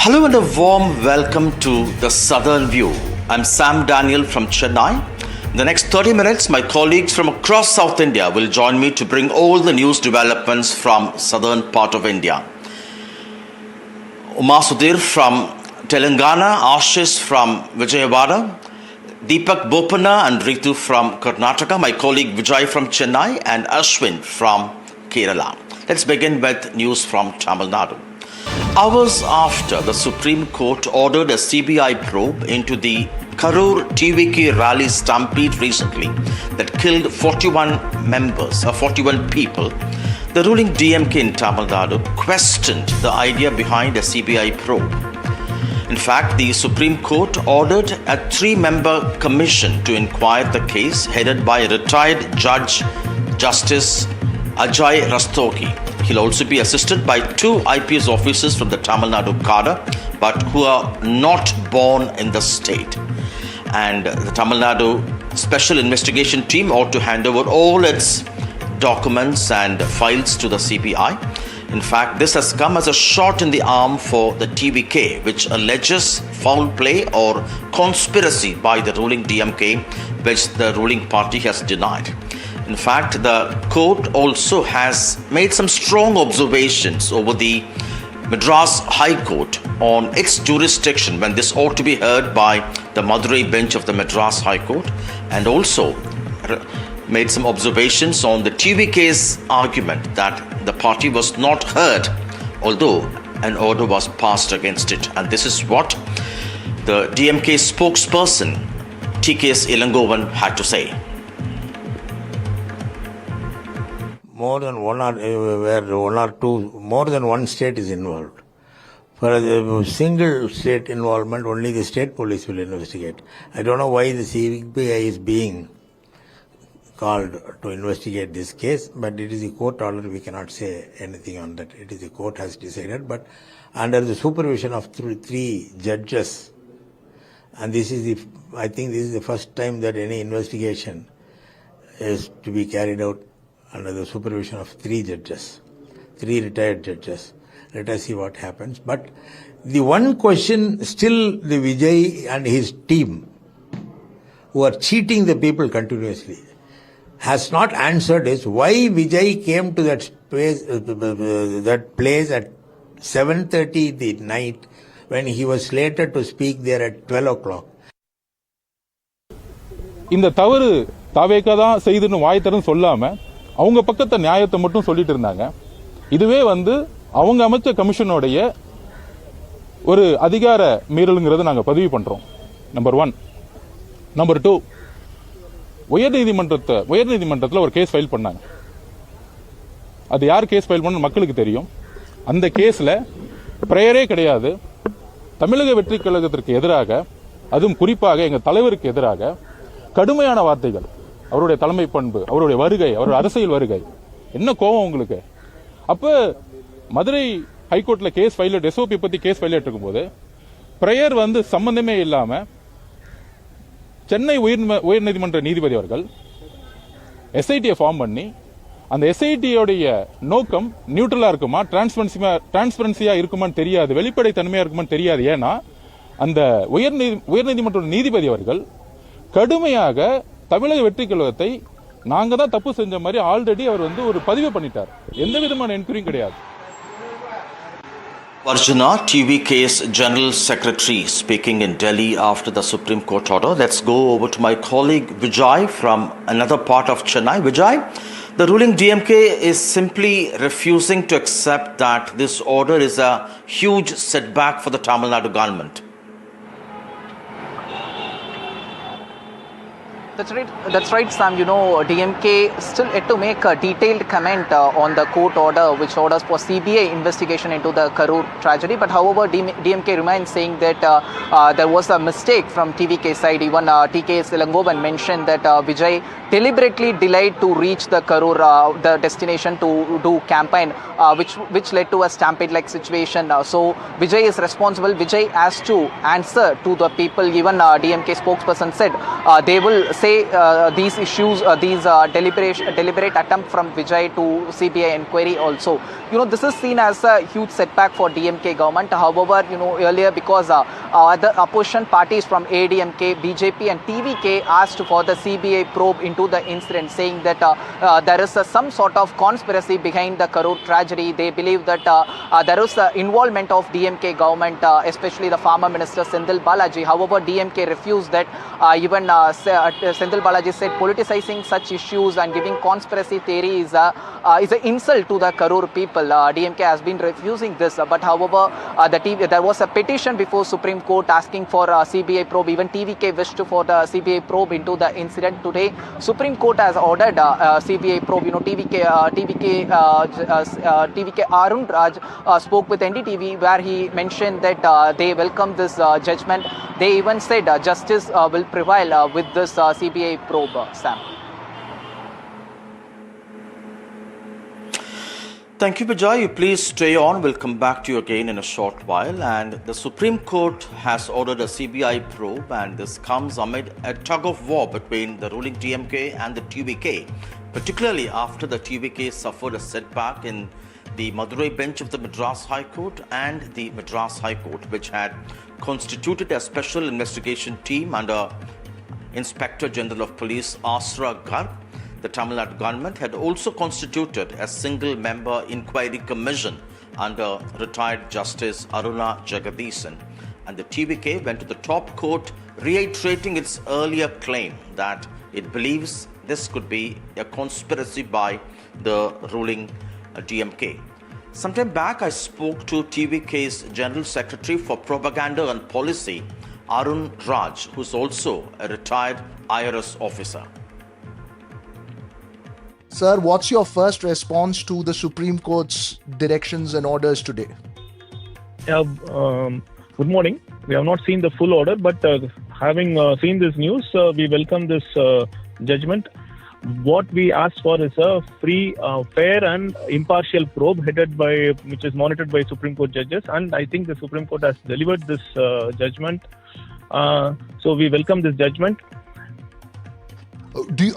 Hello and a warm welcome to the Southern View. I'm Sam Daniel from Chennai. In the next 30 minutes, my colleagues from across South India will join me to bring all the news developments from southern part of India. Uma Sudhir from Telangana, Ashish from Vijayawada, Deepak Bopana and Ritu from Karnataka, my colleague Vijay from Chennai and Ashwin from Kerala. Let's begin with news from Tamil Nadu. Hours after the Supreme Court ordered a CBI probe into the Karur TVK rally Stampede recently that killed 41 people, the ruling DMK in Tamil Nadu questioned the idea behind a CBI probe. In fact, the Supreme Court ordered a 3-member commission to inquire the case headed by retired Judge Justice Ajay Rastogi. He'll also be assisted by 2 IPS officers from the Tamil Nadu cadre, but who are not born in the state. And the Tamil Nadu Special Investigation Team ought to hand over all its documents and files to the CBI. In fact, this has come as a shot in the arm for the TVK, which alleges foul play or conspiracy by the ruling DMK, which the ruling party has denied. In fact, the court also has made some strong observations over the Madras High Court on its jurisdiction when this ought to be heard by the Madurai bench of the Madras High Court, and also made some observations on the TVK's argument that the party was not heard, although an order was passed against it. And this is what the DMK spokesperson TKS Ilangovan had to say. More than one state is involved. For a single state involvement, only the state police will investigate. I don't know why the CBI is being called to investigate this case, but it is a court order. We cannot say anything on that. It is the court has decided, but under the supervision of 3 judges. And I think this is the first time that any investigation is to be carried out under the supervision of 3 judges, 3 retired judges. Let us see what happens. But the one question still the Vijay and his team, who are cheating the people continuously, has not answered is why Vijay came to that place at 7:30 in the night when he was slated to speak there at 12 o'clock. இந்த தவறு TVK தான் செய்துன்னு வாய் திறந்து சொல்லாம அவங்க பக்கத்தை நியாயத்தை மட்டும் சொல்லிட்டு இருந்தாங்க. இதுவே அவங்க அமைச்ச கமிஷனோடைய ஒரு அதிகார மீறலுங்கிறத நாங்க பதிவு பண்றோம். நம்பர் 1. நம்பர் 2, உயர்நீதிமன்றத்தில் ஒரு கேஸ் ஃபைல் பண்ணாங்க. அது யார் கேஸ் ஃபைல் பண்ண மக்களுக்கு தெரியும். அந்த கேஸ்ல பிரேயரே கிடையாது. தமிழக வெற்றி கழகத்திற்கு எதிராக, அதுவும் குறிப்பாக எங்க தலைவருக்கு எதிராக கடுமையான வார்த்தைகள், அவருடைய தலைமை பண்பு, அவருடைய வருகை, அவருடைய அரசியல் வருகை, என்ன கோபம் உங்களுக்கு? அப்ப மதுரை ஹைகோர்ட்ல கேஸ் ஃபைல் எஸ்ஓபி பத்தி கேஸ் ஃபைல் இருக்கும்போது பிரேயர் சம்பந்தமே இல்லாம சென்னை உயர்நீதிமன்ற நீதிபதி அவர்கள் எஸ்ஐடியை ஃபார்ம் பண்ணி அந்த எஸ்ஐடியோடைய நோக்கம் நியூட்ரலா இருக்குமா, டிரான்ஸ்பரன்சியா இருக்குமான்னு தெரியாது, வெளிப்படை தன்மையா இருக்குமான்னு தெரியாது. ஏன்னா அந்த உயர்நீதிமன்ற நீதிபதி அவர்கள் கடுமையாக தமிழக வெற்றி கழகத்தை நாங்க தான் தப்பு செஞ்ச மாதிரி ஆல்ரெடி அவர் ஒரு பதிவு பண்ணிட்டார். எந்த விதமான என்கொயரியும் கிடையாது. Arjuna, TVK's General Secretary, speaking in Delhi after the Supreme Court order. Let's go over to my colleague Vijay from another part of Chennai. Vijay, the ruling DMK is simply refusing to accept that this order is a huge setback for the Tamil Nadu government. That's right, Sam. DMK still yet to make a detailed comment on the court order, which orders for CBI investigation into the Karur tragedy. But however, DMK remains saying that there was a mistake from TVK side. Even TKS Ilangovan mentioned that Vijay deliberately delayed to reach the Karur, the destination to do campaign, which led to a stampede-like situation. So Vijay is responsible. Vijay has to answer to the people. Even DMK spokesperson said they will say these issues, these deliberate attempt from Vijay to CBI inquiry also. This is seen as a huge setback for DMK government. However, earlier because the opposition parties from ADMK, BJP and TVK asked for the CBI probe into the incident, saying that there is some sort of conspiracy behind the Karur tragedy. They believe that there is involvement of DMK government, especially the former minister Senthil Balaji. However, DMK refused that. Even Senthil Balaji said politicizing such issues and giving conspiracy theory is an insult to the Karur people. DMK has been refusing this. But however, there was a petition before Supreme Court asking for CBI probe. Even TVK wished for the CBI probe into the incident. Today, Supreme Court has ordered CBI probe. TVK Arun Raj spoke with NDTV, where he mentioned that they welcome this judgment. They even said justice will prevail with this CBI probe, Sam. Thank you, Vijay. You please stay on. We'll come back to you again in a short while. And the Supreme Court has ordered a CBI probe, and this comes amid a tug of war between the ruling DMK and the TVK, particularly after the TVK suffered a setback in the Madurai bench of the Madras High Court and the Madras High Court, which had constituted a special investigation team under Inspector General of Police Asra Garg. The Tamil Nadu government had also constituted a single-member inquiry commission under retired Justice Aruna Jagadeesan. And the TVK went to the top court reiterating its earlier claim that it believes this could be a conspiracy by the ruling DMK. Sometime back, I spoke to TVK's General Secretary for Propaganda and Policy, Arun Raj, who's also a retired IRS officer. Sir, what's your first response to the Supreme Court's directions and orders today? Good morning. We have not seen the full order, but having seen this news, we welcome this judgment. What we asked for is a free, fair and impartial probe which is monitored by Supreme Court judges, and I think the Supreme Court has delivered this judgment. So we welcome this judgment.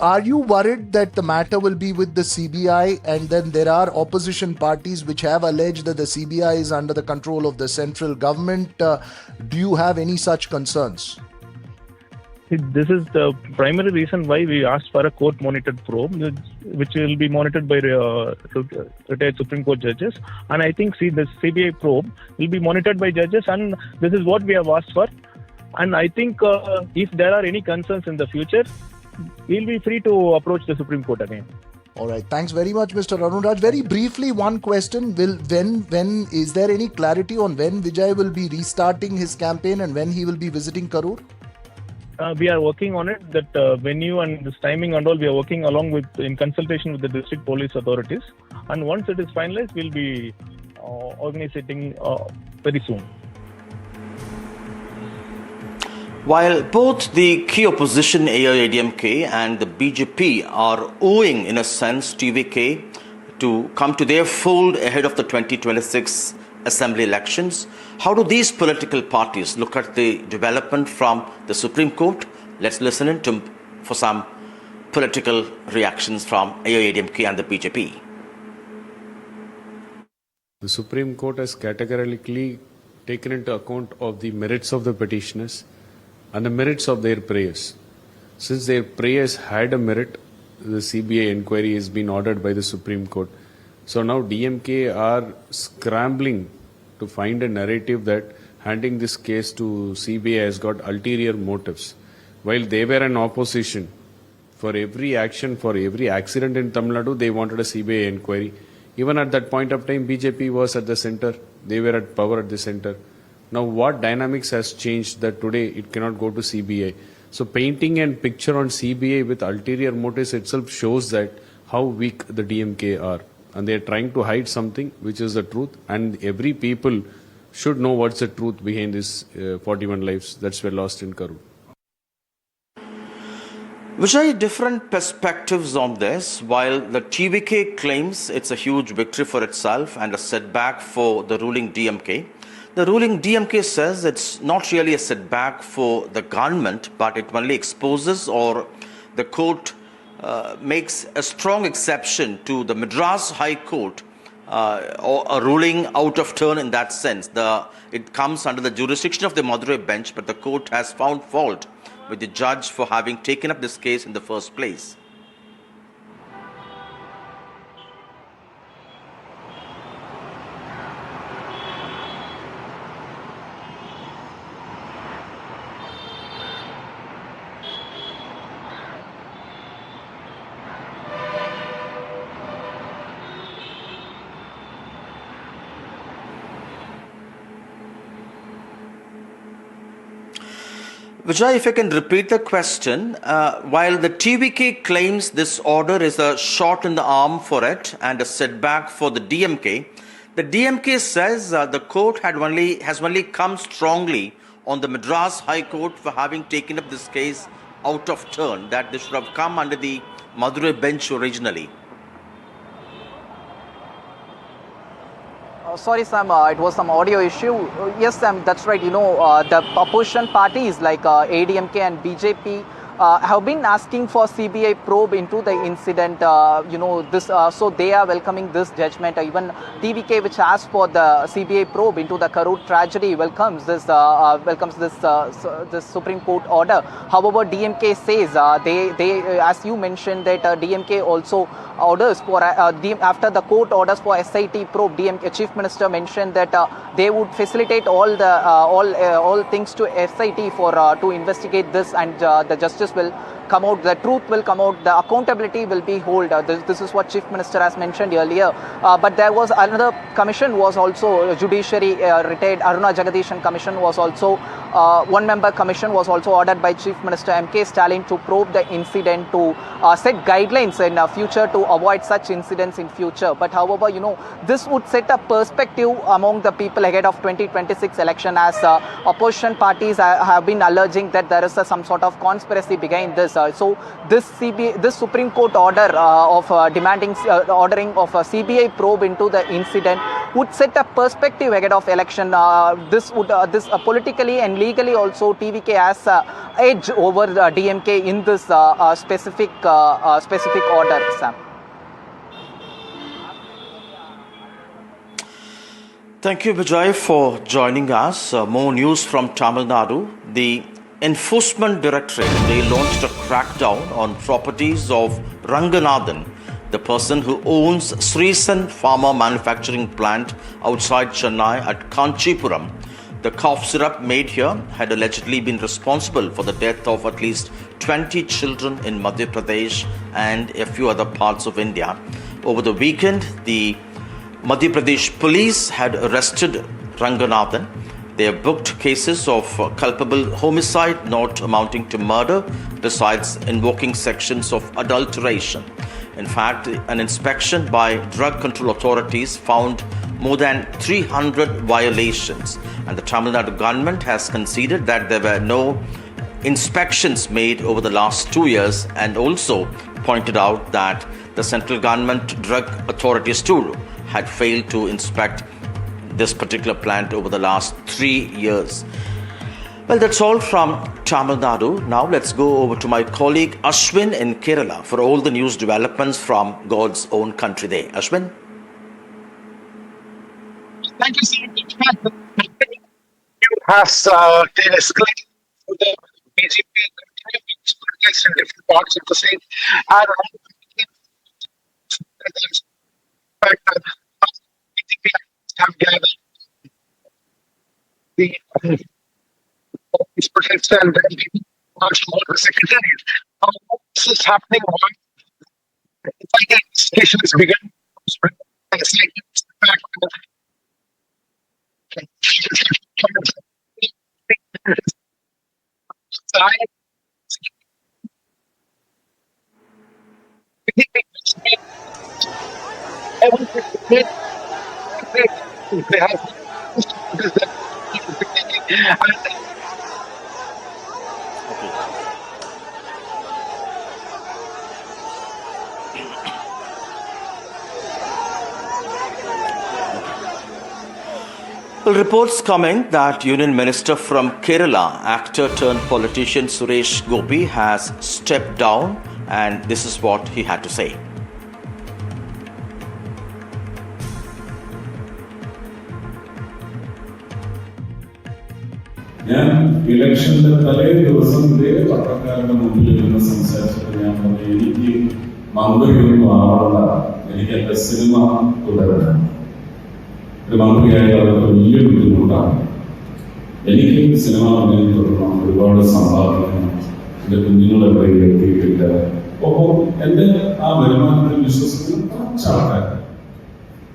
Are you worried that the matter will be with the CBI, and then there are opposition parties which have alleged that the CBI is under the control of the central government? Do you have any such concerns? This is the primary reason why we asked for a court-monitored probe, which will be monitored by retired Supreme Court judges. And I think the CBI probe will be monitored by judges, and this is what we have asked for. And I think if there are any concerns in the future, we'll be free to approach the Supreme Court again. All right. Thanks very much, Mr. Arun Raj. Very briefly, one question. When is there any clarity on when Vijay will be restarting his campaign and when he will be visiting Karur? We are working on it, that venue and this timing and all, we are working along with, in consultation with the district police authorities. And once it is finalized, we'll be organizing very soon. While both the key opposition AIADMK and the BJP are owing, in a sense, TVK to come to their fold ahead of the 2026 assembly elections, how do these political parties look at the development from the Supreme Court? Let's listen in for some political reactions from AIADMK and the BJP. The Supreme Court has categorically taken into account of the merits of the petitioners and the merits of their prayers. Since their prayers had a merit, the CBI inquiry has been ordered by the Supreme Court. So now DMK are scrambling to find a narrative that handing this case to CBI has got ulterior motives. While they were an opposition, for every action, for every accident in Tamil Nadu, they wanted a CBI inquiry. Even at that point of time, BJP was at the center. They were at power at the center. Now what dynamics has changed that today it cannot go to CBI? So painting a picture on CBI with ulterior motives itself shows that how weak the DMK are. And they are trying to hide something which is the truth. And every people should know what's the truth behind this 41 lives that were lost in Karur. Vijay, different perspectives on this. While the TVK claims it's a huge victory for itself and a setback for the ruling DMK, the ruling DMK says it's not really a setback for the government, but it only exposes or the court makes a strong exception to the Madras High Court, or a ruling out of turn in that sense. It comes under the jurisdiction of the Madurai bench, but the court has found fault with the judge for having taken up this case in the first place. Vijay, if I can repeat the question, while the TVK claims this order is a shot in the arm for it and a setback for the DMK says the court has only come strongly on the Madras High Court for having taken up this case out of turn, that this should have come under the Madurai bench originally. Sorry, Sam, it was some audio issue. Yes, Sam, that's right. The opposition parties like ADMK and BJP have been asking for CBI probe into the incident. So they are welcoming this judgment. Even TVK, which asked for the CBI probe into the Karur tragedy, welcomes this Supreme Court order. However, DMK says they as you mentioned that DMK also orders for after the court orders for SIT probe. DMK Chief Minister mentioned that they would facilitate all things to SIT for to investigate this, and the justice will come out, the truth will come out, the accountability will be held. This is what Chief Minister has mentioned earlier. But there was another commission was also Judiciary retired Aruna Jagadishan Commission was also one-member commission was also ordered by Chief Minister M.K. Stalin to probe the incident, to set guidelines in future to avoid such incidents in future. But however, this would set a perspective among the people ahead of 2026 election, as opposition parties have been alleging that there is some sort of conspiracy behind this. So this Supreme Court order of ordering of a CBI probe into the incident would set a perspective ahead of election. This politically and legally also TVK has edge over the DMK in this specific order, Sam. Thank you, Vijay, for joining us. More news from Tamil Nadu. The Enforcement Directorate, they launched a crackdown on properties of Ranganathan, the person who owns Srisan Pharma Manufacturing Plant outside Chennai at Kanchipuram. The cough syrup made here had allegedly been responsible for the death of at least 20 children in Madhya Pradesh and a few other parts of India. Over the weekend, the Madhya Pradesh police had arrested Ranganathan. They have booked cases of culpable homicide not amounting to murder, besides invoking sections of adulteration. In fact, an inspection by drug control authorities found more than 300 violations, and the Tamil Nadu government has conceded that there were no inspections made over the last 2 years, and also pointed out that the central government drug authorities too had failed to inspect this particular plant over the last 3 years. Well, that's all from Tamil Nadu. Now let's go over to my colleague Ashwin in Kerala for all the news developments from God's own country there. Ashwin? Thank you, sir. Has escalated to the BJP protests in different parts of the state. And have gathered the protests and then marched more the secretariat. This is happening while the investigation is begun. They have Well, reports coming that Union Minister from Kerala, actor turned politician Suresh Gopi has stepped down and this is what he had to say. ഞാൻ ഇലക്ഷന്റെ തലേ ദിവസം ഇതേ പത്രക്കാരുടെ മുമ്പിൽ നിന്ന് സംസാരിച്ചപ്പോൾ ഞാൻ പറഞ്ഞു, എനിക്ക് മന്ത്രിയൊന്നും ആവണ്ട, എനിക്ക് എന്റെ സിനിമ തുടരണം. ഒരു മന്ത്രിയായി അവർക്ക് വലിയ ബുദ്ധിമുട്ടാണ്. എനിക്ക് സിനിമ അങ്ങനെ തുടരണം, ഒരുപാട് സമ്പാദിക്കണം, എന്റെ കുഞ്ഞുങ്ങളെ വഴി എത്തിയിട്ടില്ല. ഒപ്പം എന്റെ ആ വരുമാനത്തിൽ വിശ്വസിക്കുന്ന കുറച്ച് ആൾക്കാർ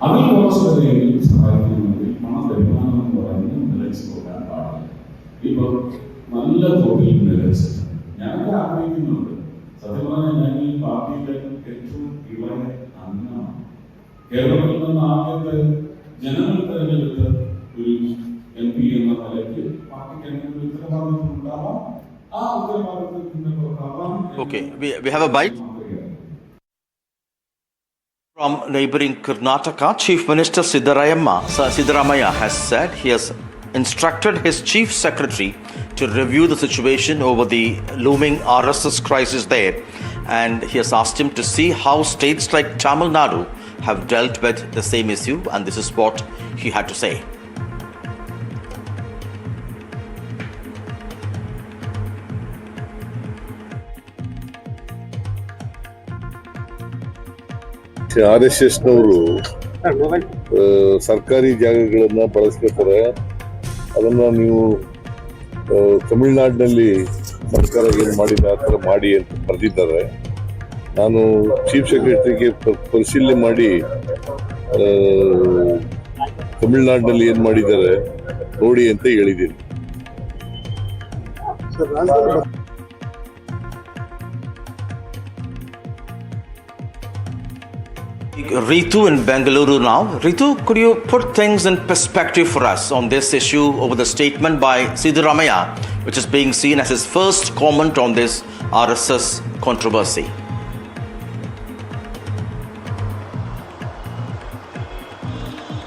അതിൽ കുറച്ച് പേരെങ്കിലും സഹായിക്കണമെങ്കിൽ പണം വരുമാനം എന്ന് പറയുന്നത് നിലച്ചു പോകാൻ പാടില്ല. ഇപ്പൊ നല്ല തോതിൽ നിലച്ച് ഞാനൊക്കെ ആഗ്രഹിക്കുന്നുണ്ട്. സത്യം പറഞ്ഞാൽ ഞാൻ ഈ പാർട്ടിയിലെ ഏറ്റവും ഇളയ അംഗമാണ്. കേരളത്തിൽ നിന്ന് ആദ്യത്തെ ജനങ്ങൾ തെരഞ്ഞെടുത്ത ഒരു MP എന്ന നിലയ്ക്ക് പാർട്ടിക്ക് എന്തെങ്കിലും ഉത്തരവാദിത്വം ഉണ്ടാവാം. ആ ഉത്തരവാദിത്വത്തിന്റെ Okay, we have a bite from neighboring Karnataka. Chief Minister Siddaramaiah has said he has instructed his chief secretary to review the situation over the looming RSS crisis there, and he has asked him to see how states like Tamil Nadu have dealt with the same issue, and this is what he had to say. RSSನವರು ಸರ್ಕಾರಿ ಜಾಗಗಳನ್ನ ಬಳಸ್ಕೊತಾರೆ. ಅದನ್ನ ನೀವು ತಮಿಳುನಾಡಿನಲ್ಲಿ ಸರ್ಕಾರ ಏನು ಮಾಡಿದ ಆ ಥರ ಮಾಡಿ ಅಂತ ಬರೆದಿದ್ದಾರೆ. ನಾನು ಚೀಫ್ ಸೆಕ್ರೆಟರಿಗೆ ಪರಿಶೀಲನೆ ಮಾಡಿ ತಮಿಳುನಾಡಿನಲ್ಲಿ ಏನು ಮಾಡಿದ್ದಾರೆ ನೋಡಿ ಅಂತ ಹೇಳಿದ್ದೀನಿ. Ritu in Bengaluru now. Ritu, could you put things in perspective for us on this issue over the statement by Siddaramaiah, which is being seen as his first comment on this RSS controversy?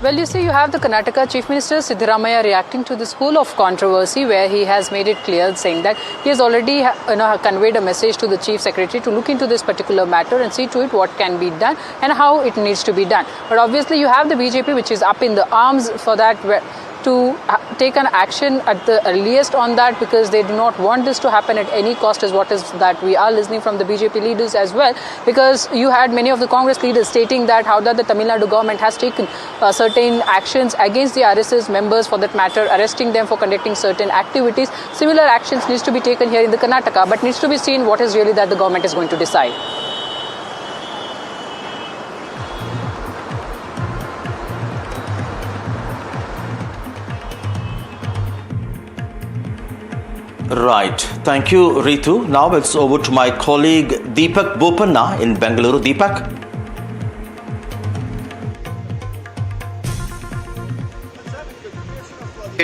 Well, you see, you have the Karnataka Chief Minister Siddaramaiah reacting to this whole of controversy, where he has made it clear, saying that he has already conveyed a message to the Chief Secretary to look into this particular matter and see to it what can be done and how it needs to be done. But obviously, you have the BJP, which is up in the arms for that, to take an action at the earliest on that, because they do not want this to happen at any cost, is what is that we are listening from the BJP leaders as well. Because you had many of the Congress leaders stating that how that the Tamil Nadu government has taken certain actions against the RSS members, for that matter, arresting them for conducting certain activities. Similar actions needs to be taken here in the Karnataka, but needs to be seen what is really that the government is going to decide. Right. Thank you, Ritu. Now it's over to my colleague Deepak Bopanna in Bengaluru. Deepak.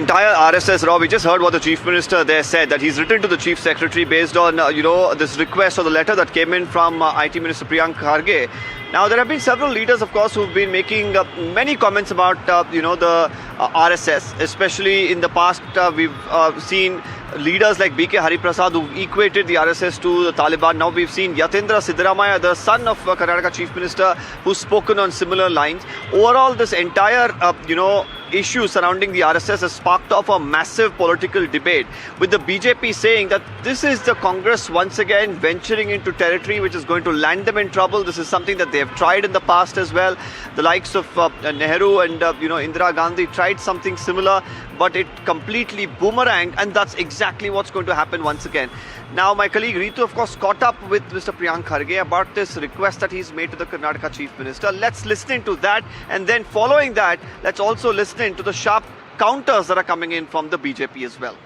Entire RSS, Rob, we just heard what the Chief Minister there said, that he's written to the Chief Secretary based on, this request or the letter that came in from IT Minister Priyank Kharge. Now, there have been several leaders, of course, who've been making many comments about, the RSS. Especially in the past, we've seen leaders like BK Hariprasad who've equated the RSS to the Taliban. Now we've seen Yatindra Siddaramaiah, the son of Karnataka Chief Minister, who's spoken on similar lines. Overall, this entire, issue surrounding the RSS has sparked off a massive political debate, with the BJP saying that this is the Congress once again venturing into territory which is going to land them in trouble. This is something that they have tried in the past as well. The likes of Nehru and Indira Gandhi tried something similar, but it completely boomeranged, and that's exactly what's going to happen once again. Now, my colleague Ritu, of course, caught up with Mr. Priyank Kharge about this request that he's made to the Karnataka Chief Minister. Let's listen into that, and then following that, let's also listen to the sharp counters that are coming in from the BJP as well.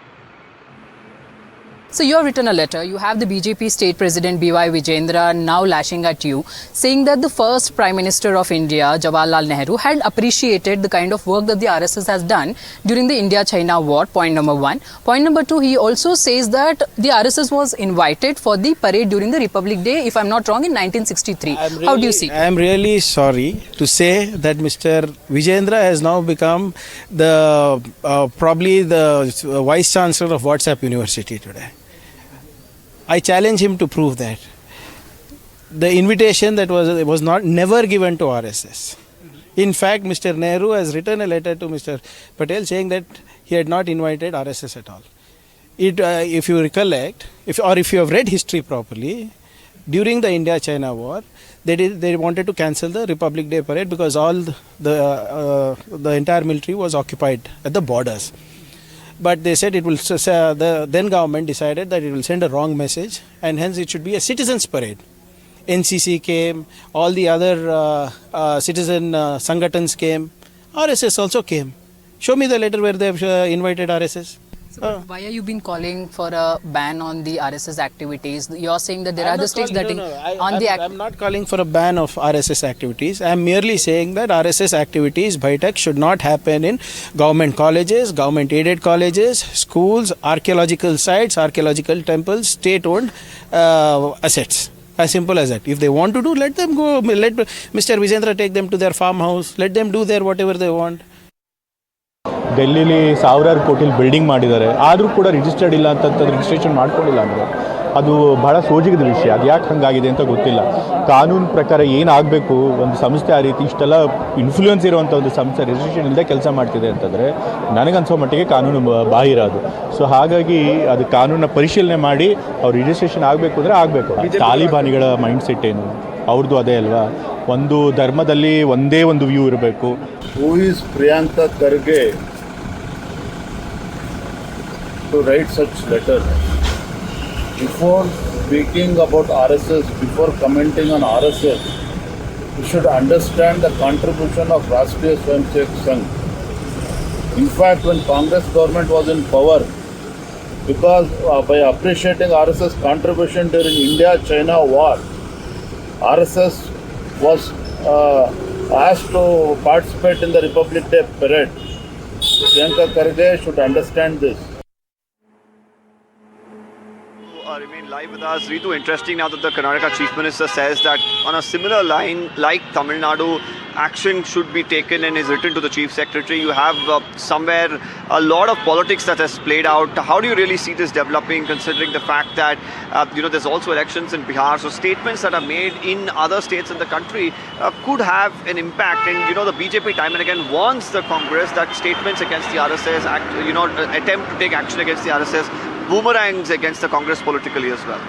So you have written a letter. You have the BJP State President B.Y. Vijayendra now lashing at you, saying that the first Prime Minister of India, Jawaharlal Nehru, had appreciated the kind of work that the RSS has done during the India-China war, point number one. Point number two, he also says that the RSS was invited for the parade during the Republic Day, if I'm not wrong, in 1963. How do you see it? I am really sorry to say that Mr. Vijayendra has now become the probably the Vice Chancellor of WhatsApp University today. I challenge him to prove that. the invitation that was not never given to RSS. In fact, Mr. Nehru has written a letter to Mr. Patel saying that he had not invited RSS at all. If you recollect, if you have read history properly, during the India-China war, they wanted to cancel the Republic Day parade because all the entire military was occupied at the borders. But they said the then government decided that it will send a wrong message, and hence it should be a citizens' parade. NCC came, all the other citizen Sanghatans came, RSS also came. Show me the letter where they have invited RSS. So why are you been calling for a ban on the RSS activities? You're saying that there are the states that... I'm not calling for a ban of RSS activities. I'm merely saying that RSS activities, BITEC, should not happen in government colleges, government aided colleges, schools, archaeological sites, archaeological temples, state-owned assets. As simple as that. If they want to do, let them go. Let Mr. Vijendra take them to their farmhouse. Let them do there whatever they want. ಡೆಲ್ಲಿಲಿ ಸಾವಿರಾರು ಕೋಟಿಲಿ building ಮಾಡಿದ್ದಾರೆ, ಆದರೂ ಕೂಡ registered ಇಲ್ಲ ಅಂತಂತಂದು registration ಮಾಡ್ಕೊಂಡಿಲ್ಲ ಅಂದರೆ ಅದು ಬಹಳ ಸೋಜಿಗದ ವಿಷಯ. ಅದು ಯಾಕೆ ಹಾಗಾಗಿದೆ ಅಂತ ಗೊತ್ತಿಲ್ಲ. ಕಾನೂನು ಪ್ರಕಾರ ಏನಾಗಬೇಕು, ಒಂದು ಸಂಸ್ಥೆ ಆ ರೀತಿ ಇಷ್ಟೆಲ್ಲ ಇನ್ಫ್ಲೂಯೆನ್ಸ್ ಇರುವಂಥ ಒಂದು ಸಂಸ್ಥೆ ರಿಜಿಸ್ಟ್ರೇಷನ್ ಇಲ್ಲದೆ ಕೆಲಸ ಮಾಡ್ತಿದೆ ಅಂತಂದರೆ ನನಗನ್ಸೋ ಮಟ್ಟಿಗೆ ಕಾನೂನು ಬಾಹಿರ ಅದು. ಸೊ ಹಾಗಾಗಿ ಅದು ಕಾನೂನನ್ನ ಪರಿಶೀಲನೆ ಮಾಡಿ ಅವ್ರು ರಿಜಿಸ್ಟ್ರೇಷನ್ ಆಗಬೇಕು ಅಂದರೆ ಆಗಬೇಕು. ತಾಲಿಬಾನಿಗಳ ಮೈಂಡ್ ಸೆಟ್ ಏನು, ಅವ್ರದ್ದು ಅದೇ ಅಲ್ವಾ, ಒಂದು ಧರ್ಮದಲ್ಲಿ ಒಂದೇ ಒಂದು ವ್ಯೂ ಇರಬೇಕು. Who is Priyanka Kharge to write such letter? Before speaking about RSS, before commenting on RSS, we should understand the contribution of Rashtriya Swayamsevak Sangh. In fact, when Congress government was in power, because by appreciating RSS contribution during India-China war, RSS was asked to participate in the Republic Day parade. Priyanka Karge should understand this. Remain live with us. Ritu, interesting now that the Karnataka Chief Minister says that on a similar line like Tamil Nadu, action should be taken and is written to the Chief Secretary. You have somewhere a lot of politics that has played out. How do you really see this developing, considering the fact that there's also elections in Bihar? So statements that are made in other states in the country could have an impact. And the BJP time and again warns the Congress that statements against the RSS, attempt to take action against the RSS, boomerangs against the Congress politically as well.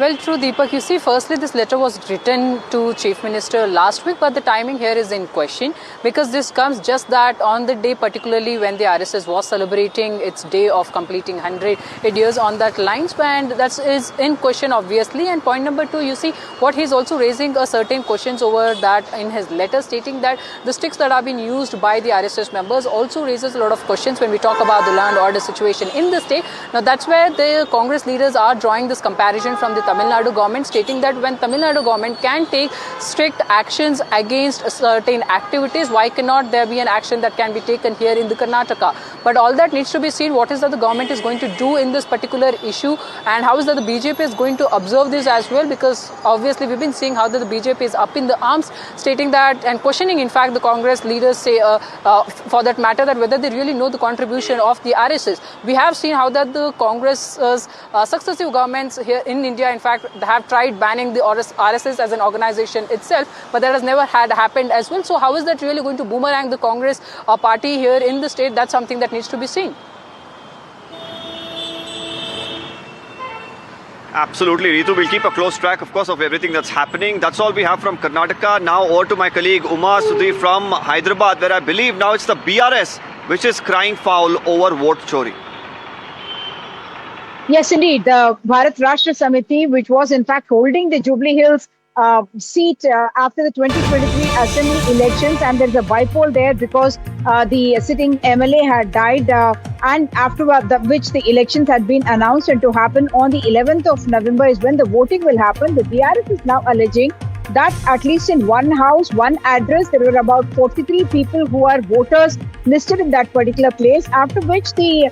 Well, true, Deepak. You see, firstly, this letter was written to Chief Minister last week, but the timing here is in question because this comes just that on the day, particularly when the RSS was celebrating its day of completing 100 years on that line span. That is in question, obviously. And point number two, you see, what he's also raising a certain questions over that in his letter, stating that the sticks that have been used by the RSS members also raises a lot of questions when we talk about the law and order situation in the state. Now, that's where the Congress leaders are drawing this comparison from the Tamil Nadu government, stating that when Tamil Nadu government can take strict actions against certain activities, why cannot there be an action that can be taken here in the Karnataka? But all that needs to be seen. What is that the government is going to do in this particular issue, and how is that the BJP is going to observe this as well? Because obviously we've been seeing how that the BJP is up in the arms, stating that and questioning, in fact, the Congress leaders say, for that matter, that whether they really know the contribution of the RSS. We have seen how that the Congress's successive governments here in India, in fact, have tried banning the RSS as an organization itself, but that has never had happened as well. So how is that really going to boomerang the Congress party here in the state? That's something that needs to be seen. Absolutely, Ritu. We'll keep a close track, of course, of everything that's happening. That's all we have from Karnataka. Now over to my colleague Uma Sudhi from Hyderabad, where I believe now it's the BRS which is crying foul over vote chori. Yes, indeed. The Bharat Rashtra Samiti, which was in fact holding the Jubilee Hills seat after the 2023 assembly elections, and there's a bipole there because the sitting MLA had died, and after which the elections had been announced and to happen on the 11th of November is when the voting will happen. The BRS is now alleging that at least in one house, one address, there were about 43 people who are voters listed in that particular place, after which the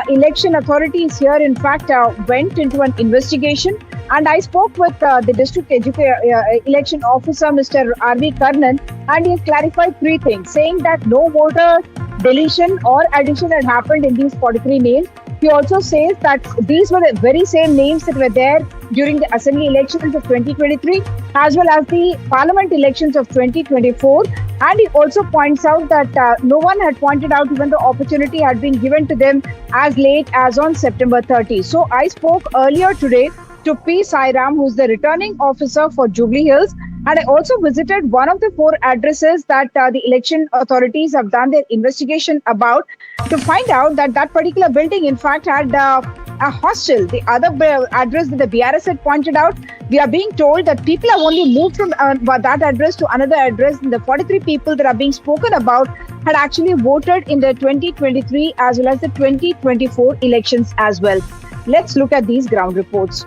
election authorities here in fact went into an investigation. And I spoke with the district election officer, Mr. R.V. Karnan, and he has clarified three things, saying that no voter deletion or addition had happened in these 43 names. He also says that these were the very same names that were there during the assembly elections of 2023 as well as the parliament elections of 2024. And he also points out that no one had pointed out even the opportunity had been given to them as late as on September 30. So I spoke earlier today to P. Sairam, who's the returning officer for Jubilee Hills. And I also visited one of the 4 addresses that the election authorities have done their investigation about to find out that that particular building, in fact, had a hostel. The other address that the BRS had pointed out, we are being told that people have only moved from that address to another address. And the 43 people that are being spoken about had actually voted in the 2023 as well as the 2024 elections as well. Let's look at these ground reports.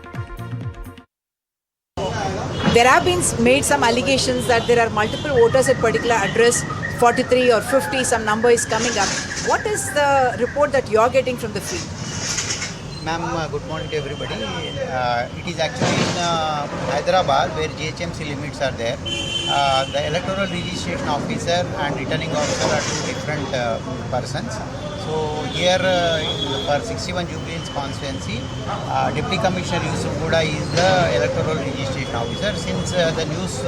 There have been made some allegations that there are multiple voters at particular address, 43 or 50, some number is coming up. What is the report that you're getting from the field? Ma'am, good morning to everybody. It is actually in Hyderabad where GHMC limits are there. The electoral registration officer and returning officer are 2 different persons. So here for 61 Jubilee Hills constituency, Deputy Commissioner Yusuf Gouda is the electoral registration officer. Since the news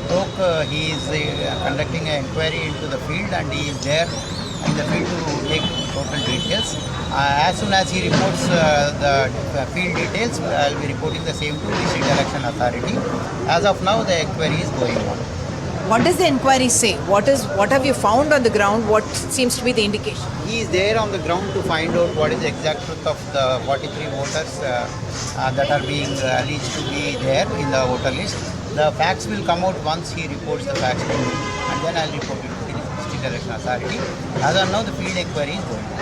broke, he is conducting an inquiry into the field and he is there in the field to take total details. As soon as he reports the field details, I will be reporting the same to the State Election Authority. As of now, the inquiry is going on. What does the inquiry say? What have you found on the ground? What seems to be the indication? He is there on the ground to find out what is the exact truth of the 43 voters that are being alleged to be there in the voter list. The facts will come out once he reports the facts to me, and then I will report it to the State Election Authority. As of now, the field inquiry is going on.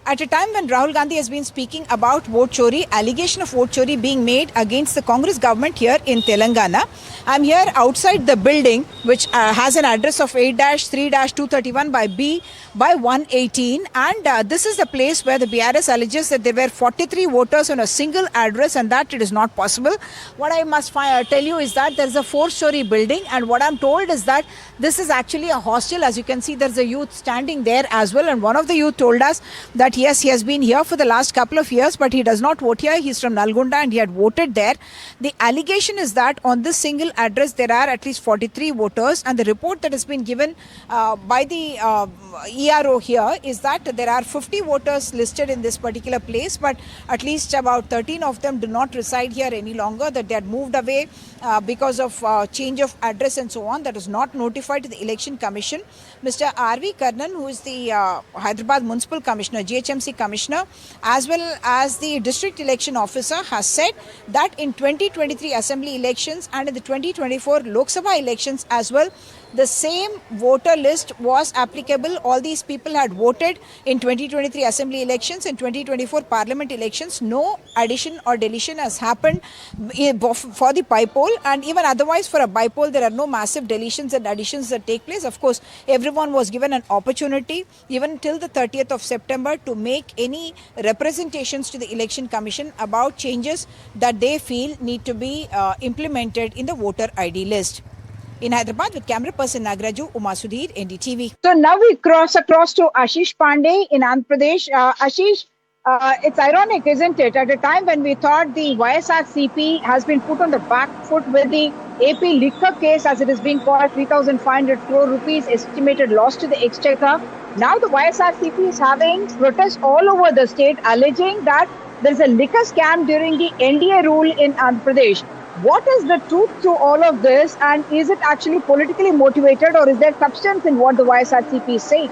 At a time when Rahul Gandhi has been speaking about vote chori, allegation of vote chori being made against the Congress government here in Telangana, I'm here outside the building which has an address of 8-3-231 by B by 118, and this is the place where the BRS alleges that there were 43 voters on a single address and that it is not possible. What I must tell you is that there is a 4-story building, and what I'm told is that this is actually a hostel. As you can see, there's a youth standing there as well, and one of the youth told us that yes, he has been here for the last couple of years, but he does not vote here. He's from Nalgonda and he had voted there. The allegation is that on this single address there are at least 43 voters, and the report that has been given by the ERO here is that there are 50 voters listed in this particular place, but at least about 13 of them do not reside here any longer, that they had moved away because of change of address and so on. That is not notified to the Election Commission. Mr. R.V. Karnan, who is the Hyderabad Municipal Commissioner, GHMC Commissioner, as well as the District Election Officer, has said that in 2023 Assembly elections and in the 2024 Lok Sabha elections as well, the same voter list was applicable. All these people had voted in 2023 Assembly elections and 2024 Parliament elections. No addition or deletion has happened for the by-poll, and even otherwise for a by-poll there are no massive deletions and additions that take place. Of course, everyone was given an opportunity even till the 30th of September to make any representations to the Election Commission about changes that they feel need to be implemented in the voter ID list. In Hyderabad, with camera person Nagraju, Uma Sudhir, NDTV. So now we cross across to Ashish Pandey in Andhra Pradesh. Ashish, it's ironic, isn't it? At a time when we thought the YSRCP has been put on the back foot with the AP liquor case, as it is being called, 3,500 crore rupees estimated loss to the exchequer. Now the YSRCP is having protests all over the state alleging that there is a liquor scam during the NDA rule in Andhra Pradesh. What is the truth to all of this, and is it actually politically motivated, or is there substance in what the YSRCP is saying?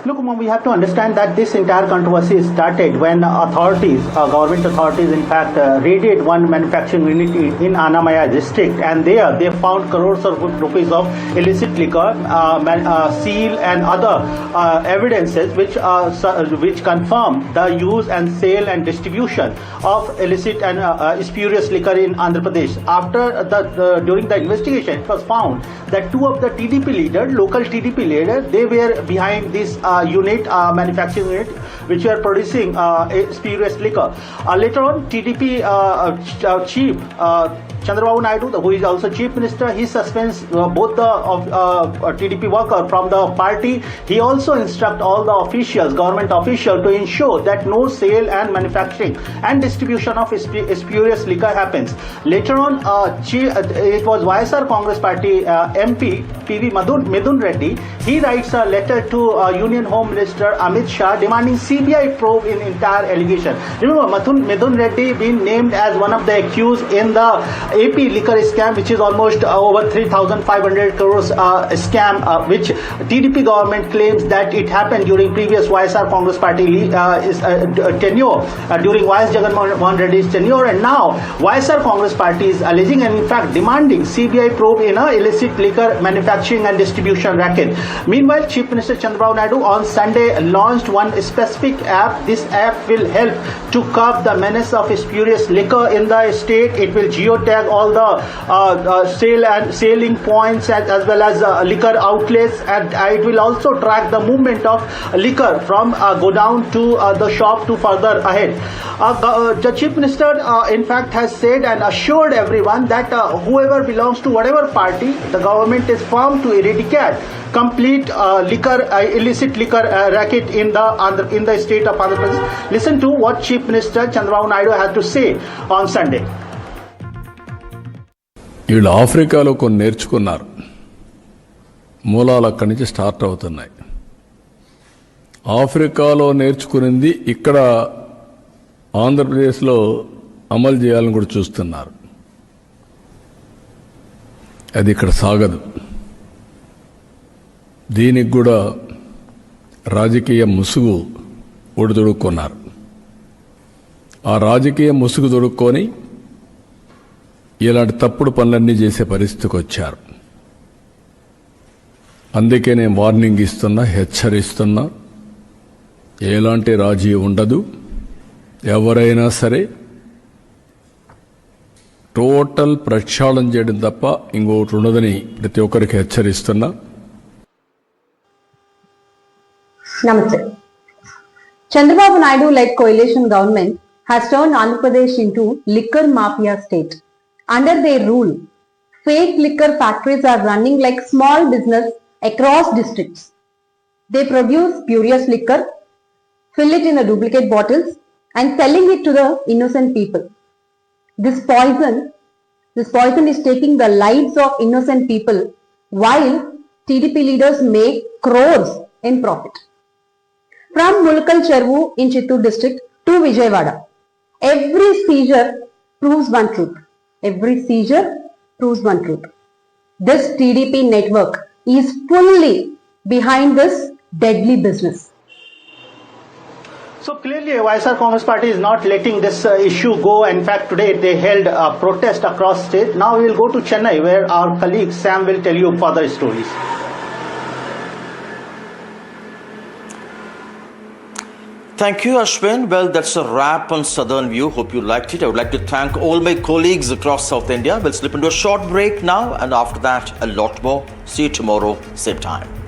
Look, we have to understand that this entire controversy started when authorities, government authorities, in fact, raided one manufacturing unit in Annamaya district, and there they found crores of rupees of illicit liquor, seal, and other evidences which confirm the use and sale and distribution of illicit and spurious liquor in Andhra Pradesh. After during the investigation, it was found that 2 of the TDP leaders, local TDP leaders, they were behind this unit, manufacturing unit, which were producing spurious liquor. Later on, TDP chief Chandrababu Naidu, who is also chief minister, he suspends both the TDP worker from the party. He also instructs all the officials, government officials, to ensure that no sale and manufacturing and distribution of spurious liquor happens. Later on, it was YSR Congress Party MP PV Midun Reddy. He writes a letter to Union Home Minister Amit Shah demanding CBI probe in entire allegation. Remember, Midun Reddy being named as one of the accused in the AP liquor scam, which is almost over 3,500 crores scam, which TDP government claims that it happened during previous YSR Congress Party tenure, during YS Jagannath Reddy's tenure, and now YSR Congress Party is alleging and in fact demanding CBI probe in a illicit liquor manufacturing and distribution racket. Meanwhile, Chief Minister Chandrababu Naidu on Sunday launched one specific app. This app will help to curb the menace of spurious liquor in the state. It will geotag all the selling points as well as liquor outlets, and it will also track the movement of liquor from go down to the shop to further ahead. The Chief Minister in fact has said and assured everyone that whoever belongs to whatever party, the government is firm to eradicate complete illicit liquor racket in the state of Andhra Pradesh. Listen to what Chief Minister Chandrababu Naidu had to say on Sunday. వీళ్ళు ఆఫ్రికాలో కొన్ని నేర్చుకున్నారు, మూలాలు అక్కడి నుంచి start అవుతున్నాయి. ఆఫ్రికాలో నేర్చుకునింది ఇక్కడ ఆంధ్రప్రదేశ్లో అమలు చేయాలని కూడా చూస్తున్నారు. అది ఇక్కడ సాగదు. దీనికి కూడా రాజకీయ ముసుగు ఒడిదొడుక్కున్నారు. ఆ రాజకీయ ముసుగు దొడుక్కొని ఇలాంటి తప్పుడు పనులన్నీ చేసే పరిస్థితికి వచ్చారు. అందుకే నేను వార్నింగ్ ఇస్తున్నా, హెచ్చరిస్తున్నా, ఎలాంటి రాజీ ఉండదు. ఎవరైనా సరే టోటల్ ప్రక్షాళన చేయడం తప్ప ఇంకొకటి ఉండదని ప్రతి ఒక్కరికి హెచ్చరిస్తున్నా. Namaste. Chandrababu Naidu-led coalition government has turned Andhra Pradesh into liquor mafia state. Under their rule, fake liquor factories are running like small business across districts. They produce spurious liquor, fill it in the duplicate bottles and selling it to the innocent people. This poison is taking the lives of innocent people while TDP leaders make crores in profit. From Mulkal Chervu in Chittoor district to Vijayawada, every seizure proves one truth. Every seizure proves one truth. This TDP network is fully behind this deadly business. So clearly, YSR Congress Party is not letting this issue go. In fact, today they held a protest across state. Now we will go to Chennai, where our colleague Sam will tell you further stories. Thank you, Ashwin. Well, that's a wrap on Southern View. Hope you liked it. I would like to thank all my colleagues across South India. We'll slip into a short break now, and after that, a lot more. See you tomorrow, same time.